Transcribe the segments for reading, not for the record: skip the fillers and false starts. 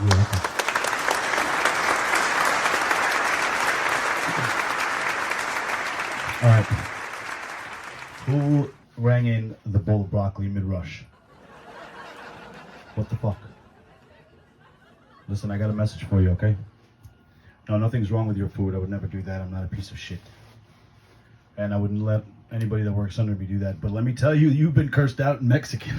You're welcome. All right. Who rang in the bowl of broccoli mid-rush? What the fuck? Listen, I got a message for you, okay? No, nothing's wrong with your food. I would never do that. I'm not a piece of shit. And I wouldn't let anybody that works under me do that. But let me tell you, you've been cursed out in Mexican.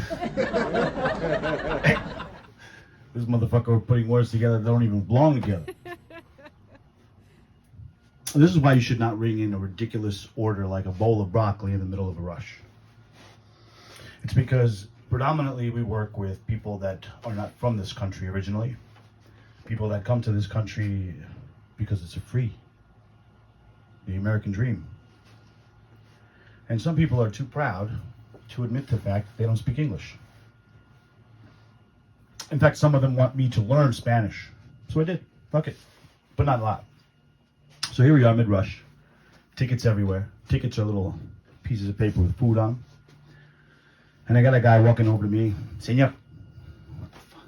This motherfucker are putting words together that don't even belong together. This is why you should not ring in a ridiculous order like a bowl of broccoli in the middle of a rush. It's because predominantly we work with people that are not from this country originally. People that come to this country because it's a free. The American dream. And some people are too proud to admit the fact that they don't speak English. In fact, some of them want me to learn Spanish. So I did. Fuck it. But not a lot. So here we are mid-rush. Tickets everywhere. Tickets are little pieces of paper with food on. And I got a guy walking over to me. Senor. What the fuck?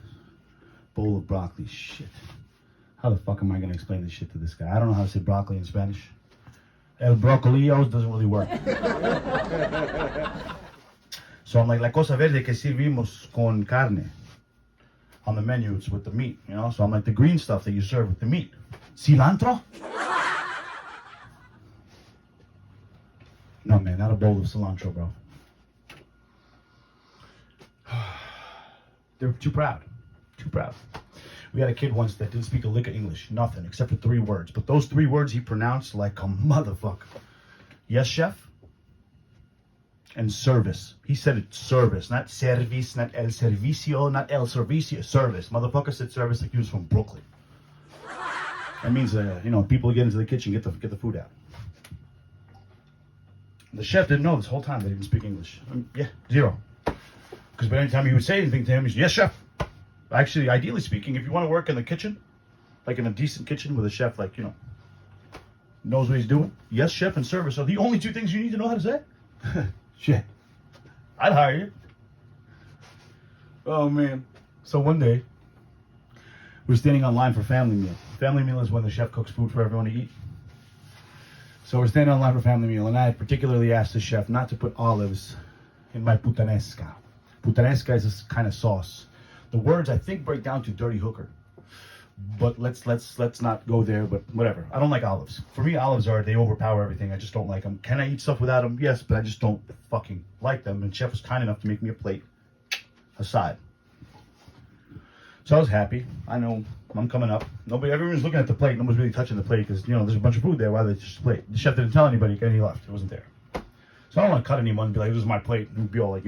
Bowl of broccoli. Shit. How the fuck am I going to explain this shit to this guy? I don't know how to say broccoli in Spanish. El brocolillo doesn't really work. So I'm like, la cosa verde que servimos con carne. On the menu, it's with the meat, you know? So I'm like, the green stuff that you serve with the meat. Cilantro? No, man, not a bowl of cilantro, bro. They're too proud. Too proud. We had a kid once that didn't speak a lick of English. Nothing, except for 3 words. But those 3 words he pronounced like a motherfucker. Yes, chef? And service. He said it service, not service, not el servicio, not el servicio. Service. Motherfucker said service like he was from Brooklyn. That means, people get into the kitchen, get the food out. The chef didn't know this whole time that he didn't speak English. Yeah, 0. Because by any time he would say anything to him, he's, yes, chef. Actually, ideally speaking, if you want to work in the kitchen, like in a decent kitchen with a chef, like, knows what he's doing. Yes, chef and service are the only 2 things you need to know how to say. Shit. I'd hire you. Oh, man. So one day, we're standing on line for family meal. Family meal is when the chef cooks food for everyone to eat. So we're standing on line for family meal, and I particularly asked the chef not to put olives in my putanesca. Putanesca is this kind of sauce. The words, I think, break down to dirty hooker. But let's not go there, but whatever. I don't like olives. For me, olives they overpower everything. I just don't like them. Can I eat stuff without them? Yes, but I just don't fucking like them. And chef was kind enough to make me a plate aside. So I was happy. I know I'm coming up. Everyone's looking at the plate. Nobody's really touching the plate because, there's a bunch of food there. Why they just plate? The chef didn't tell anybody and he left. It wasn't there. So I don't want to cut anyone and be like, this is my plate. And be all like,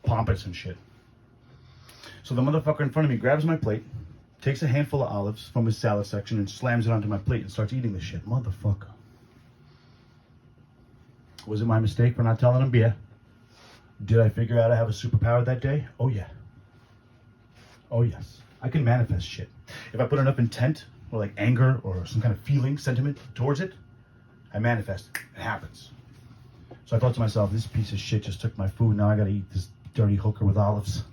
pompous and shit. So the motherfucker in front of me grabs my plate, takes a handful of olives from his salad section and slams it onto my plate and starts eating the shit. Motherfucker. Was it my mistake for not telling him? Yeah. Did I figure out I have a superpower that day? Oh, yeah. Oh, yes. I can manifest shit. If I put enough intent or like anger or some kind of feeling, sentiment towards it, I manifest it. It happens. So I thought to myself, this piece of shit just took my food. Now I gotta eat this dirty hooker with olives.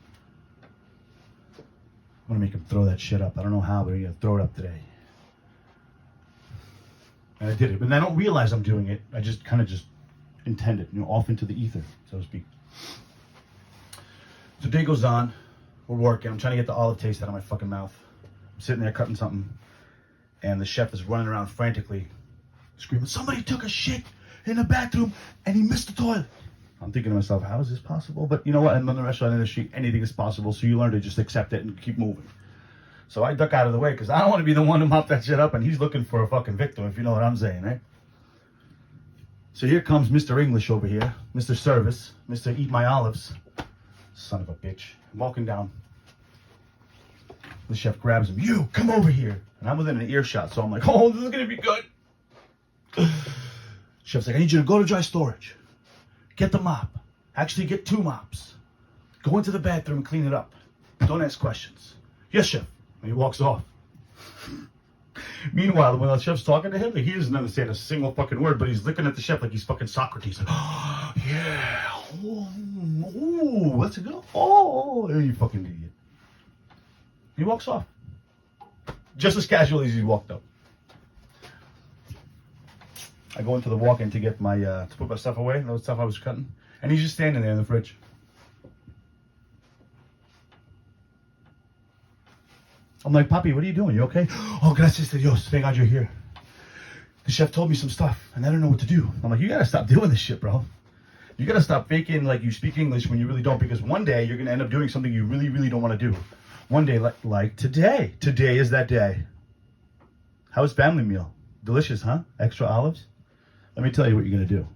I'm gonna make him throw that shit up. I don't know how, but he's gonna throw it up today. And I did it. But I don't realize I'm doing it. I just kind of intend it, off into the ether, so to speak. So day goes on. We're working. I'm trying to get the olive taste out of my fucking mouth. I'm sitting there cutting something. And the chef is running around frantically, screaming, somebody took a shit in the bathroom and he missed the toilet. I'm thinking to myself, how is this possible? But you know what? In the restaurant industry, anything is possible. So you learn to just accept it and keep moving. So I duck out of the way because I don't want to be the one to mop that shit up. And he's looking for a fucking victim, if you know what I'm saying, right? So here comes Mr. English over here. Mr. Service. Mr. Eat My Olives. Son of a bitch. I'm walking down. The chef grabs him. You, come over here. And I'm within an earshot. So I'm like, oh, this is going to be good. Chef's like, I need you to go to dry storage. Get the mop. Actually, get 2 mops. Go into the bathroom and clean it up. Don't ask questions. Yes, chef. And he walks off. Meanwhile, when the chef's talking to him, he doesn't understand a single fucking word, but he's looking at the chef like he's fucking Socrates. Like, oh, yeah. Oh, that's a good. Oh, you fucking idiot. He walks off. Just as casually as he walked up. I go into the walk-in to get my, to put my stuff away, the stuff I was cutting. And he's just standing there in the fridge. I'm like, Papi, what are you doing? You okay? Oh, gracias a Dios. Thank God you're here. The chef told me some stuff, and I don't know what to do. I'm like, you gotta stop doing this shit, bro. You gotta stop faking like you speak English when you really don't, because one day you're gonna end up doing something you really, really don't want to do. One day, like today. Today is that day. How was family meal? Delicious, huh? Extra olives? Let me tell you what you're gonna do.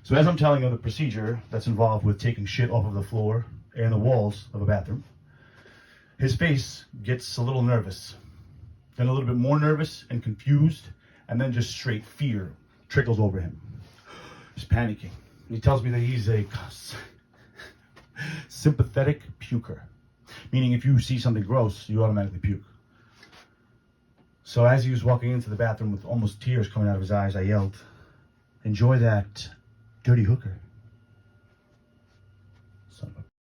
So as I'm telling you the procedure that's involved with taking shit off of the floor and the walls of a bathroom, his face gets a little nervous, then a little bit more nervous and confused, and then just straight fear trickles over him. He's panicking. He tells me that he's a sympathetic puker, meaning if you see something gross, you automatically puke. So as he was walking into the bathroom with almost tears coming out of his eyes, I yelled, "Enjoy that dirty hooker."